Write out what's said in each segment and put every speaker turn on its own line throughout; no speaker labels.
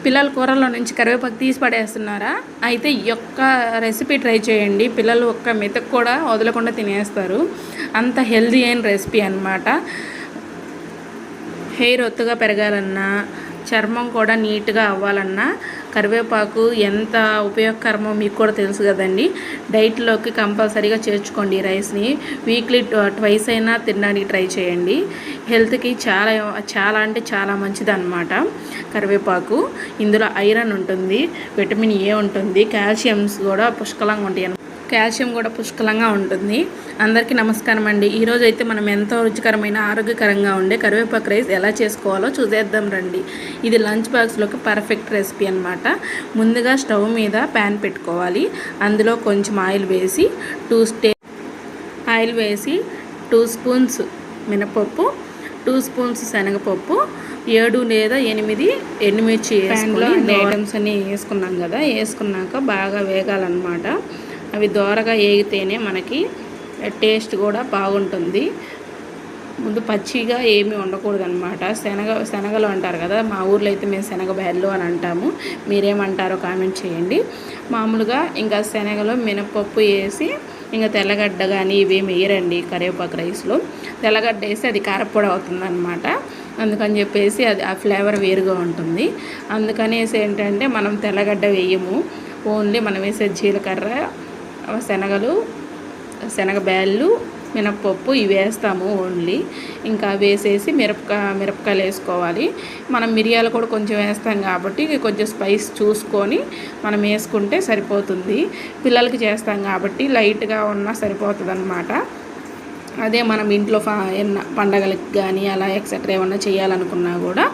పిల్లల కూరల్లో నుంచి కరివేపాకు తీసి పడేస్తున్నారా? అయితే ఈ యొక్క రెసిపీ ట్రై చేయండి. పిల్లలు ఒక్క మెతుకు కూడా వదలకుండా తినేస్తారు. అంత హెల్దీ అయిన రెసిపీ అన్నమాట. హెయిర్ ఒత్తుగా పెరగాలన్నా, చర్మం కూడా నీట్గా అవ్వాలన్నా కరివేపాకు ఎంత ఉపయోగకరమో మీకు కూడా తెలుసు కదండి. డైట్లోకి కంపల్సరీగా చేర్చుకోండి. రైస్ని వీక్లీ ట్వైస్ అయినా తినడానికి ట్రై చేయండి. హెల్త్కి చాలా చాలా అంటే చాలా మంచిది అన్నమాట కరివేపాకు. ఇందులో ఐరన్ ఉంటుంది, విటమిన్ ఏ ఉంటుంది, కాల్షియం కూడా పుష్కలంగా ఉంటుంది. అందరికీ నమస్కారం అండి. ఈరోజు అయితే మనం ఎంతో రుచికరమైన ఆరోగ్యకరంగా ఉండే కరివేపాకు రైస్ ఎలా చేసుకోవాలో చూసేద్దాం రండి. ఇది లంచ్ బాక్స్లోకి పర్ఫెక్ట్ రెసిపీ అన్నమాట. ముందుగా స్టవ్ మీద ప్యాన్ పెట్టుకోవాలి. అందులో కొంచెం ఆయిల్ వేసి 2 స్పూన్స్ మినపప్పు, 2 స్పూన్స్ శనగపప్పు, 7 లేదా 8 ఎండుమిర్చి వేసుకొని ఐటమ్స్ అన్నీ వేసుకున్నాం కదా. వేసుకున్నాక బాగా వేగాలన్నమాట. అవి దోరగా వేగితేనే మనకి టేస్ట్ కూడా బాగుంటుంది. ముందు పచ్చిగా ఏమీ ఉండకూడదు అనమాట. శనగలు అంటారు కదా, మా ఊర్లో అయితే మేము శనగ బెల్లు అని అంటాము. మీరేమంటారో కామెంట్ చేయండి. మామూలుగా ఇంకా శనగలు మినపప్పు వేసి ఇంకా తెల్లగడ్డ కానీ ఇవేమి వేయరండి కరివేపాకు రైస్లో. తెల్లగడ్డ వేసి అది కారపొడి అవుతుంది అనమాట. అందుకని చెప్పేసి అది ఆ ఫ్లేవర్ వేరుగా ఉంటుంది. అందుకనేసి ఏంటంటే మనం తెల్లగడ్డ వేయము. ఓన్లీ మనం వేసే జీలకర్ర, శనగబేళ్ళు, మినప్పప్పు ఇవి వేస్తాము ఓన్లీ. ఇంకా వేసేసి మిరపకాయలు వేసుకోవాలి. మనం మిరియాలు కూడా కొంచెం వేస్తాం కాబట్టి కొంచెం స్పైస్ చూసుకొని మనం వేసుకుంటే సరిపోతుంది. పిల్లలకి చేస్తాం కాబట్టి లైట్గా ఉన్నా సరిపోతుంది అన్నమాట. అదే మనం ఇంట్లో పండగలకి కానీ అలా ఎక్సెట్రా ఏమన్నా చేయాలనుకున్నా కూడా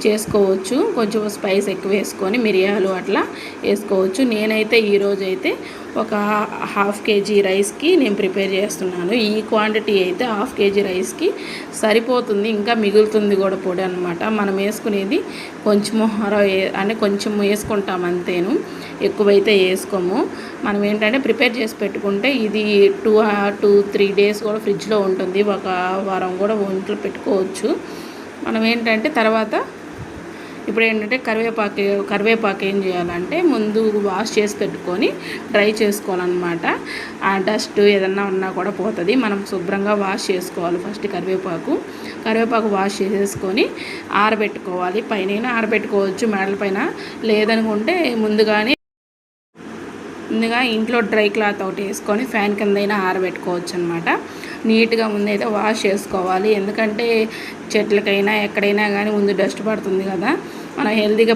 చేసుకోవచ్చు. కొంచెం స్పైస్ ఎక్కువ వేసుకొని మిరియాలు అట్లా వేసుకోవచ్చు. నేనైతే ఈరోజైతే ఒక 1/2 కేజీ రైస్కి నేను ప్రిపేర్ చేస్తున్నాను. ఈ క్వాంటిటీ అయితే 1/2 కేజీ రైస్కి సరిపోతుంది. ఇంకా మిగులుతుంది కూడా పొడి అనమాట. మనం వేసుకునేది కొంచెం వేసుకుంటాం అంతేను, ఎక్కువైతే వేసుకోము. మనం ఏంటంటే ప్రిపేర్ చేసి పెట్టుకుంటే ఇది 2-3 డేస్ కూడా ఫ్రిడ్జ్లో ఉంటుంది. ఒక వారం కూడా ఒంట్లో పెట్టుకోవచ్చు. మనం ఏంటంటే తర్వాత ఇప్పుడు ఏంటంటే కరివేపాకు ఏం చేయాలంటే ముందు వాష్ చేసి పెట్టుకొని డ్రై చేసుకోవాలన్నమాట. ఆ డస్ట్ ఏదన్నా ఉన్నా కూడా పోతుంది. మనం శుభ్రంగా వాష్ చేసుకోవాలి. ఫస్ట్ కరివేపాకు వాష్ చేసేసుకొని ఆరబెట్టుకోవాలి. పైన ఆరబెట్టుకోవచ్చు, మేడల పైన. లేదనుకుంటే ముందుగా ఇంట్లో డ్రై క్లాత్ ఒకటి వేసుకొని ఫ్యాన్ కిందైనా ఆరబెట్టుకోవచ్చు అనమాట. నీట్గా ముందైతే వాష్ చేసుకోవాలి. ఎందుకంటే చెట్లకైనా ఎక్కడైనా కానీ ముందు డస్ట్ పడుతుంది కదా. మనం హెల్తీగా